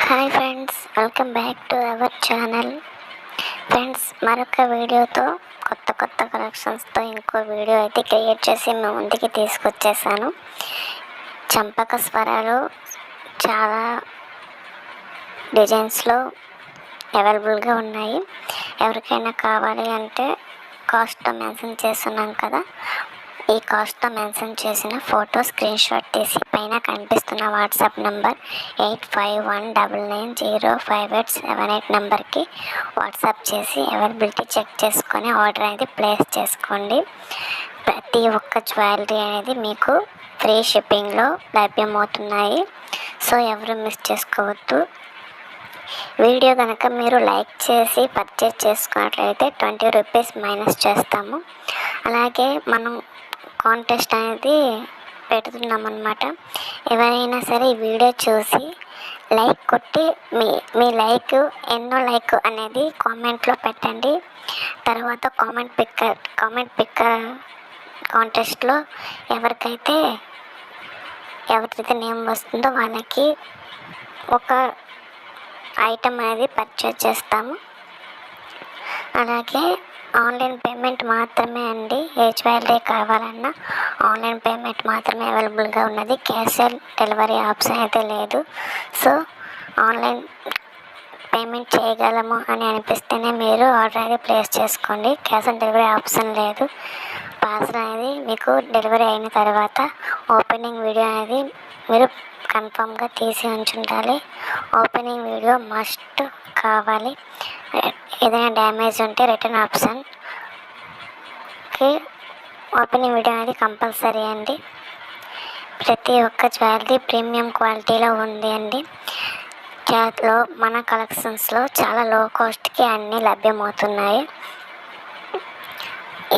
Hi friends, welcome back to our channel. Friends, మరొక వీడియోతో కొత్త కలెక్షన్స్తో ఇంకో వీడియో అయితే క్రియేట్ చేసి మీ ముందుకి తీసుకొచ్చేసాను. చంపక స్వరాలు చాలా డిజైన్స్లో అవైలబుల్గా ఉన్నాయి. ఎవరికైనా కావాలి అంటే కాస్ట్తో మెన్షన్ చేస్తున్నాం కదా, ఈ కాస్ట్తో మెన్షన్ చేసిన ఫోటో స్క్రీన్ షాట్ తీసి పైన కనిపిస్తున్న వాట్సాప్ నంబర్ 8519905878 నెంబర్కి వాట్సాప్ చేసి అవైలబిలిటీ చెక్ చేసుకొని ఆర్డర్ అనేది ప్లేస్ చేసుకోండి. ప్రతి ఒక్క జ్యువెలరీ అనేది మీకు ఫ్రీ షిప్పింగ్లో లభ్యమవుతున్నాయి. సో ఎవరు మిస్ చేసుకోవద్దు. వీడియో కనుక మీరు లైక్ చేసి పర్చేజ్ చేసుకున్నట్లయితే 20 రూపీస్ మైనస్ చేస్తాము. అలాగే మనం కాంటెస్ట్ అనేది పెడుతున్నామన్నమాట. ఎవరైనా సరే ఈ వీడియో చూసి లైక్ కొట్టి మీ లైక్ ఎన్నో లైక్ అనేది కామెంట్లో పెట్టండి. తర్వాత కామెంట్ పిక్కర్ కాంటెస్ట్లో ఎవరిదైతే నేమ్ వస్తుందో వాళ్ళకి ఒక ఐటమ్ అనేది పర్చేజ్ చేస్తాము. అలాగే ఆన్లైన్ పేమెంట్ మాత్రమే అండి. ఏ జ్యువెలరీ కావాలన్నా ఆన్లైన్ పేమెంట్ మాత్రమే అవైలబుల్గా ఉన్నది. క్యాష్ ఆన్ డెలివరీ ఆప్షన్ అయితే లేదు. సో ఆన్లైన్ పేమెంట్ చేయగలము అని అనిపిస్తేనే మీరు ఆర్డర్ అనేది ప్లేస్ చేసుకోండి. క్యాష్ ఆన్ డెలివరీ ఆప్షన్ లేదు. పార్సల్ అనేది మీకు డెలివరీ అయిన తర్వాత ఓపెనింగ్ వీడియో అనేది మీరు కన్ఫామ్గా తీసి ఉంచుండాలి. ఓపెనింగ్ వీడియో మస్ట్ కావాలి. ఏదైనా డ్యామేజ్ ఉంటే రిటర్న్ ఆప్షన్కి ఓపెనింగ్ వీడియో అనేది కంపల్సరీ అండి. ప్రతి ఒక్క జ్యువెలరీ ప్రీమియం క్వాలిటీలో ఉంది అండి. క్లాత్లో మన కలెక్షన్స్లో చాలా లో కాస్ట్కి అన్నీ లభ్యమవుతున్నాయి.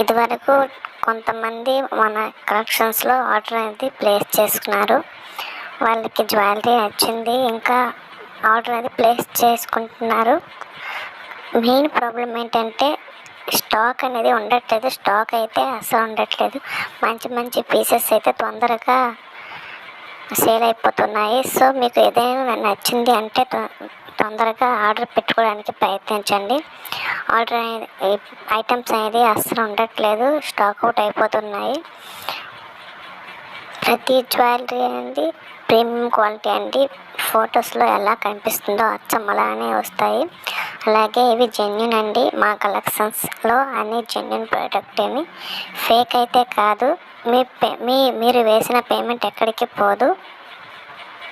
ఇదివరకు కొంతమంది మన కలెక్షన్స్లో ఆర్డర్ అనేది ప్లేస్ చేసుకున్నారు. వాళ్ళకి జ్యువెలరీ నచ్చింది, ఇంకా ఆర్డర్ అనేది ప్లేస్ చేసుకుంటున్నారు. మెయిన్ ప్రాబ్లం ఏంటంటే స్టాక్ అనేది ఉండట్లేదు. స్టాక్ అయితే అసలు ఉండట్లేదు. మంచి పీసెస్ అయితే తొందరగా సేల్ అయిపోతున్నాయి. సో మీకు ఏదైనా నచ్చింది అంటే తొందరగా ఆర్డర్ పెట్టుకోవడానికి ప్రయత్నించండి. ఆర్డర్ ఐటమ్స్ అనేది అస్సలు ఉండట్లేదు, స్టాక్ అవుట్ అయిపోతున్నాయి. ప్రతి జ్యువెలరీ అనేది ప్రీమియం క్వాలిటీ అండి. ఫొటోస్లో ఎలా కనిపిస్తుందో అచ్చం అలానే వస్తాయి. అలాగే ఇవి జెన్యున్ అండి. మా కలెక్షన్స్లో అన్ని జెన్యున్ ప్రోడక్ట్ అని, ఫేక్ అయితే కాదు. మీరు వేసిన పేమెంట్ ఎక్కడికి పోదు.